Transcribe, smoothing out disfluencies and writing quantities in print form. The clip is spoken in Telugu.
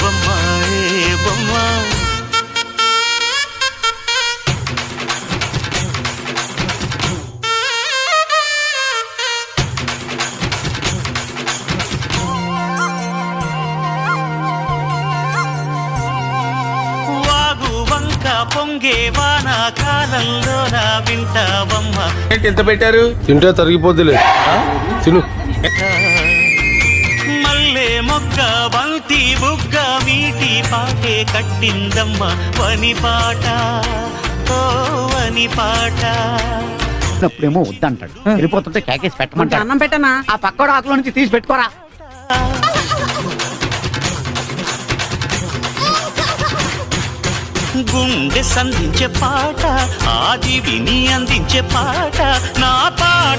బొమ్మ ఏ బొమ్మ. పొంగే వాన కాలంలో నా వింటావమ్మ. ఎంత పెట్టారు? తింటే తరిగిపోద్దులే, తిను. మల్లె మొగ్గ బంతి బుగ్గ మీటి పాటే కట్టిందమ్మ వని పాట ఓ వని పాట. అప్పుడేమో వద్దంటాడు, వెళ్ళిపోతుంటే కేకేసి పెట్టమంటాడు. అన్నం పెట్టనా? ఆ పక్కడు ఆకుల నుంచి తీసి పెట్టుకోరా. గుండె సంధించే పాట, ఆది విని అందించే పాట నా పాట.